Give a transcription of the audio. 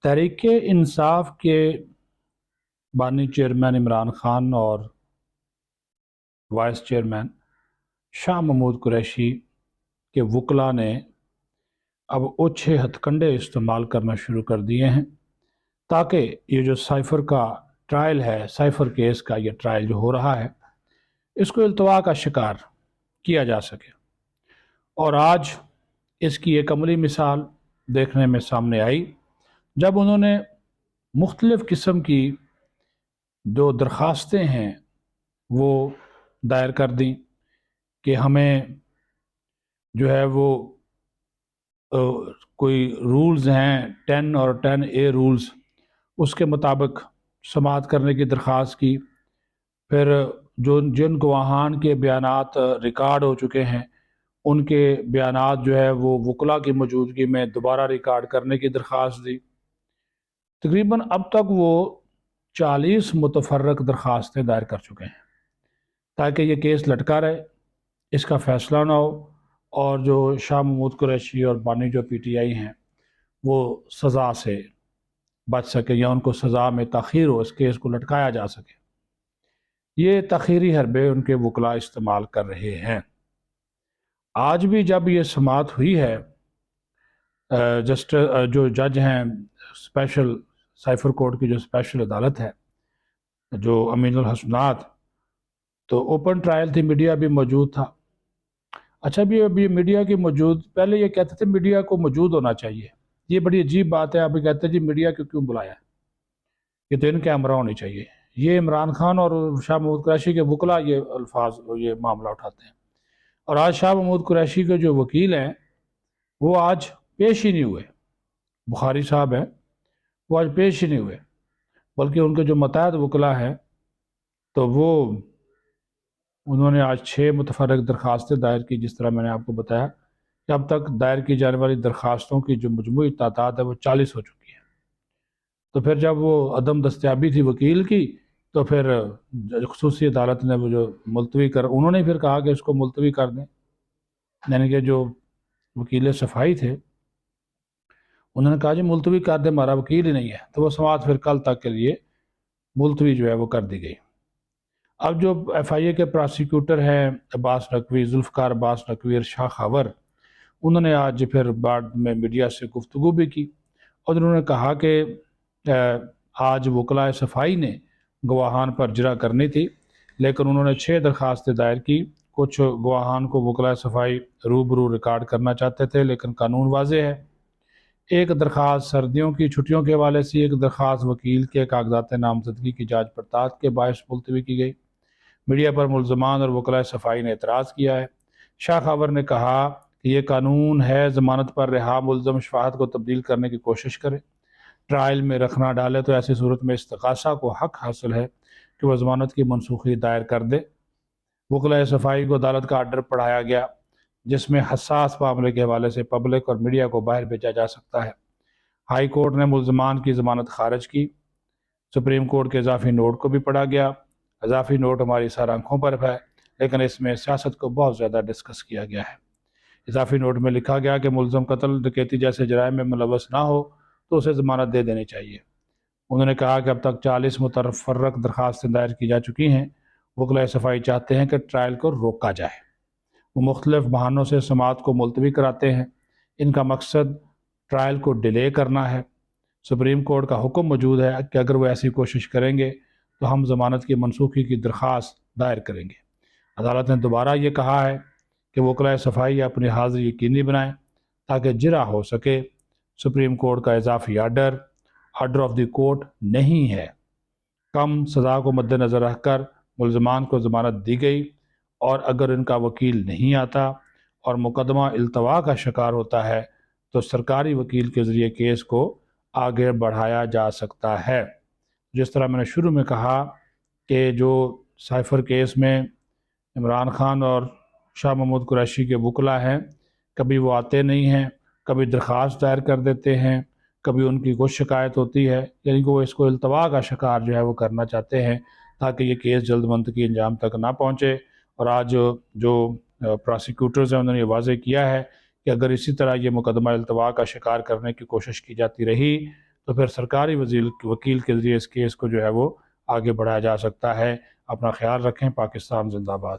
तहरीक इंसाफ के बानी चेयरमैन इमरान खान और वाइस चेयरमैन शाह महमूद कुरैशी के वकला ने अब ओछे हथकंडे इस्तेमाल करना शुरू कर दिए हैं ताकि ये जो साइफ़र का ट्रायल है, साइफ़र केस का ये ट्रायल जो हो रहा है, इसको इल्तवा का शिकार किया जा सके। और आज इसकी एक अमली मिसाल देखने में सामने आई जब उन्होंने मुख्तलिफ़ किस्म की जो दरख्वास्तें हैं वो दायर कर दी कि हमें जो है वो कोई रूल्स हैं 10 और 10A रूल्स, उसके मुताबिक समाअत करने की दरख्वास्त की। फिर जो जिन गवाहान के बयानात रिकॉर्ड हो चुके हैं उनके बयानात जो है वो वकला की मौजूदगी में दोबारा रिकॉर्ड करने की दरख्वास्त दी। तकरीबन अब तक वो 40 मुतफर्रक दरख्वास्तें दायर कर चुके हैं ताकि ये केस लटका रहे, इसका फ़ैसला ना हो और जो शाह महमूद कुरैशी और बानी जो PTI हैं वो सज़ा से बच सके या उनको सज़ा में ताख़ीर हो, इस केस को लटकाया जा सके। ये तख़ीरी हरबे उनके वकला इस्तेमाल कर रहे हैं। आज भी जब ये समाअत हुई है, जो जज हैं स्पेशल साइफ़र कोर्ट की जो स्पेशल अदालत है, जो अमीनुल हसनात, तो ओपन ट्रायल थी, मीडिया भी मौजूद था। अच्छा भी अभी मीडिया की मौजूद, पहले ये कहते थे मीडिया को मौजूद होना चाहिए, ये बड़ी अजीब बात है। अभी कहते हैं जी मीडिया को क्यों बुलाया, ये तो इन कैमरा होनी चाहिए। ये इमरान खान और शाह महमूद कुरैशी के वकला ये अल्फाज ये मामला उठाते हैं। और आज शाह महमूद कुरैशी के जो वकील हैं वो आज पेश ही नहीं हुए, बुखारी साहब हैं, वो आज पेश ही नहीं हुए, बल्कि उनके जो मतहत वकला हैं तो वो उन्होंने आज 6 मुतफर्रक दरख्वास्तें दायर की। जिस तरह मैंने आपको बताया कि अब तक दायर की जाने वाली दरख्वास्तों की जो मजमूई तादाद है वो 40 हो चुकी है। तो फिर जब वो अदम दस्तयाबी थी वकील की तो फिर ख़ुसूसी अदालत ने वो जो मुलतवी कर, उन्होंने फिर कहा कि इसको मुलतवी कर दें। यानी कि जो वकील सफाई थे उन्होंने कहा जी मुलतवी कर दें, हमारा वकील ही नहीं है। तो वो समाअत फिर कल तक के लिए मुलतवी जो है वो कर दी गई। अब जो FIA के प्रोसिक्यूटर हैं अब्बास नकवी, जुल्फ़कार अब्बास नकवी और शाह खावर, उन्होंने आज फिर बाद में मीडिया से गुफ्तगू भी की और उन्होंने कहा कि आज वकला सफाई ने गवाहान पर जरा करनी थी, लेकिन उन्होंने 6 दरख्वास्तें दायर की। कुछ गवाहान को वकला सफाई रूबरू रिकॉर्ड करना चाहते थे, लेकिन कानून वाज़ेह है। एक दरख्वास्त सर्दियों की छुट्टियों के हवाले से, एक दरख्वास्त वकील के कागजात नामजदगी की जाँच पड़ताल के बायस मुलतवी की गई। मीडिया पर मुलजमान और वकला सफाई ने एतराज़ किया है। शाह खावर ने कहा कि ये कानून है, ज़मानत पर रिहा मुलजम शफाअत को तब्दील करने की कोशिश करे, ट्रायल में रखना डाले, तो ऐसी सूरत में इस्तग़ासा को हक हासिल है कि वह ज़मानत की मनसूखी दायर कर दे। वकला सफाई को अदालत का आर्डर पढ़ाया गया जिसमें हसास मामले के हवाले से पब्लिक और मीडिया को बाहर भेजा जा सकता है। हाई कोर्ट ने मुलजमान की ज़मानत खारिज की। सुप्रीम कोर्ट के इजाफी नोट को भी पढ़ा गया। इजाफी नोट हमारी सर आंखों पर है, लेकिन इसमें सियासत को बहुत ज़्यादा डिस्कस किया गया है। इजाफी नोट में लिखा गया कि मुलजम कत्ल डकैती जैसे जराइम में मुलव्वस ना हो तो उसे ज़मानत दे देनी चाहिए। उन्होंने कहा कि अब तक 40 मुतफर्रक दरख्वास्तें दायर की जा चुकी हैं। वकला सफाई चाहते हैं कि ट्रायल को रोका जाए। वो मुख्तलिफ बहानों से समाअत को मुलतवी कराते हैं। इनका मकसद ट्रायल को डिले करना है। सुप्रीम कोर्ट का हुक्म मौजूद है कि अगर वो ऐसी कोशिश करेंगे तो हम ज़मानत की मनसूखी की दरख्वास्त दायर करेंगे। अदालत ने दोबारा ये कहा है कि वकला सफाई अपनी हाज़िरी यकीनी बनाएं ताकि जिरा हो सके। सुप्रीम कोर्ट का इजाफी आर्डर ऑफ द कोर्ट नहीं है। कम सज़ा को मद्देनज़र रखकर मुलजमान को ज़मानत दी गई और अगर इनका वकील नहीं आता और मुकदमा इल्तवा का शिकार होता है तो सरकारी वकील के ज़रिए केस को आगे बढ़ाया जा सकता है। जिस तरह मैंने शुरू में कहा कि जो साइफ़र केस में इमरान खान और शाह महमूद कुरैशी के वकला हैं, कभी वो आते नहीं हैं, कभी दरख्वास्त दायर कर देते हैं, कभी उनकी कुछ शिकायत होती है, यानी कि वो इसको इल्तवा का शिकार जो है वो करना चाहते हैं ताकि ये केस जल्द मंतकी अंजाम तक ना पहुँचे। और आज जो प्रोसिक्यूटर्स हैं उन्होंने ये वाज़ेह किया है कि अगर इसी तरह ये मुकदमा इल्तवा का शिकार करने की कोशिश की जाती रही تو پھر سرکاری وکیل کے ذریعے اس کیس کو جو ہے وہ آگے بڑھایا جا سکتا ہے۔ اپنا خیال رکھیں۔ پاکستان زندہ باد۔